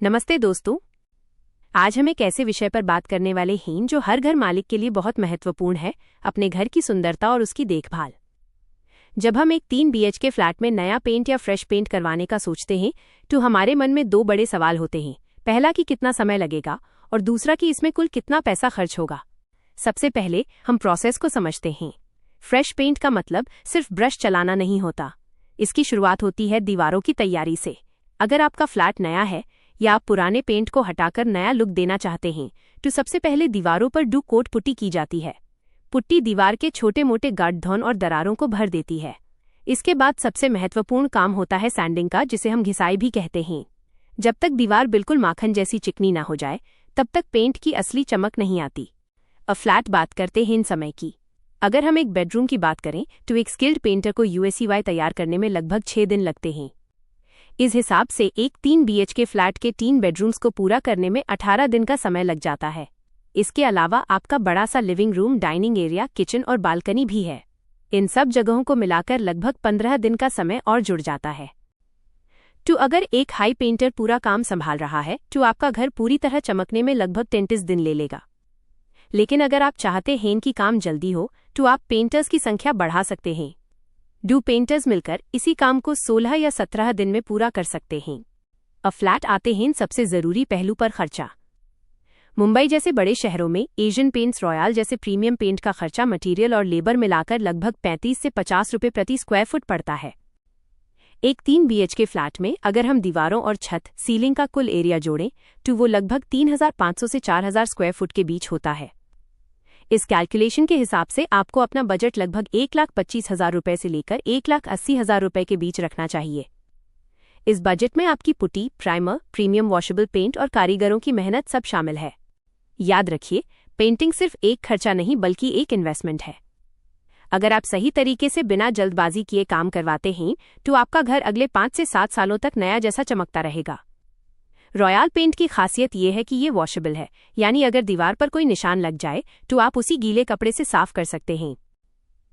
नमस्ते दोस्तों। आज हम एक ऐसे विषय पर बात करने वाले हैं जो हर घर मालिक के लिए बहुत महत्वपूर्ण है, अपने घर की सुंदरता और उसकी देखभाल। जब हम एक 3 BHK फ्लैट में नया पेंट या फ्रेश पेंट करवाने का सोचते हैं तो हमारे मन में 2 बड़े सवाल होते हैं। पहला कि कितना समय लगेगा और दूसरा कि इसमें कुल कितना पैसा खर्च होगा। सबसे पहले हम प्रोसेस को समझते हैं। फ्रेश पेंट का मतलब सिर्फ ब्रश चलाना नहीं होता। इसकी शुरुआत होती है दीवारों की तैयारी से। अगर आपका फ्लैट नया है या आप पुराने पेंट को हटाकर नया लुक देना चाहते हैं तो सबसे पहले दीवारों पर डू कोट पुट्टी की जाती है। पुट्टी दीवार के छोटे मोटे गाढ़ और दरारों को भर देती है। इसके बाद सबसे महत्वपूर्ण काम होता है सैंडिंग का, जिसे हम घिसाई भी कहते हैं। जब तक दीवार बिल्कुल माखन जैसी चिकनी ना हो जाए तब तक पेंट की असली चमक नहीं आती। अब फ्लैट बात करते हैं इन समय की। अगर हम एक बेडरूम की बात करें तो एक स्किल्ड पेंटर को USCY तैयार करने में लगभग 6 दिन लगते हैं। इस हिसाब से एक 3 BHK फ्लैट के 3 बेडरूम्स को पूरा करने में 18 दिन का समय लग जाता है। इसके अलावा आपका बड़ा सा living room, dining area, kitchen और बालकनी भी है। इन सब जगहों को मिलाकर लगभग 15 दिन का समय और जुड़ जाता है। तो अगर एक हाई पेंटर पूरा काम संभाल रहा है तो आपका घर पूरी तरह चमकने में लगभग 33 दिन ले लेगा। लेकिन अगर आप चाहते हैं कि काम जल्दी हो तो आप पेंटर्स की संख्या बढ़ा सकते हैं। 2 पेंटर्स मिलकर इसी काम को 16 या 17 दिन में पूरा कर सकते हैं। अब फ्लैट आते हैं सबसे जरूरी पहलू पर खर्चा। मुंबई जैसे बड़े शहरों में एशियन पेंट्स, रॉयल जैसे प्रीमियम पेंट का खर्चा मटेरियल और लेबर मिलाकर लगभग 35 से 50 रुपये प्रति स्क्वायर फुट पड़ता है। एक 3 BHK फ्लैट में अगर हम दीवारों और छत, सीलिंग का कुल एरिया जोड़ें तो वो लगभग 3500 से 4000 स्क्वायर फुट के बीच होता है। इस कैलकुलेशन के हिसाब से आपको अपना बजट लगभग 1,25,000 रुपये से लेकर 1,80,000 रुपये के बीच रखना चाहिए। इस बजट में आपकी putty, primer, premium washable paint और कारीगरों की मेहनत सब शामिल है। याद रखिए, पेंटिंग सिर्फ एक खर्चा नहीं बल्कि एक इन्वेस्टमेंट है। अगर आप सही तरीके से बिना जल्दबाजी किए काम करवाते हैं तो आपका घर अगले 5 से 7 सालों तक नया जैसा चमकता रहेगा। रॉयल पेंट की खासियत यह है कि ये वॉशेबल है, यानी अगर दीवार पर कोई निशान लग जाए तो आप उसी गीले कपड़े से साफ कर सकते हैं।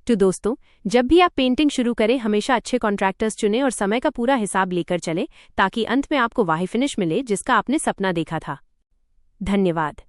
तो दोस्तों, जब भी आप पेंटिंग शुरू करें हमेशा अच्छे कॉन्ट्रैक्टर्स चुनें और समय का पूरा हिसाब लेकर चलें ताकि अंत में आपको वही फिनिश मिले जिसका आपने सपना देखा था। धन्यवाद।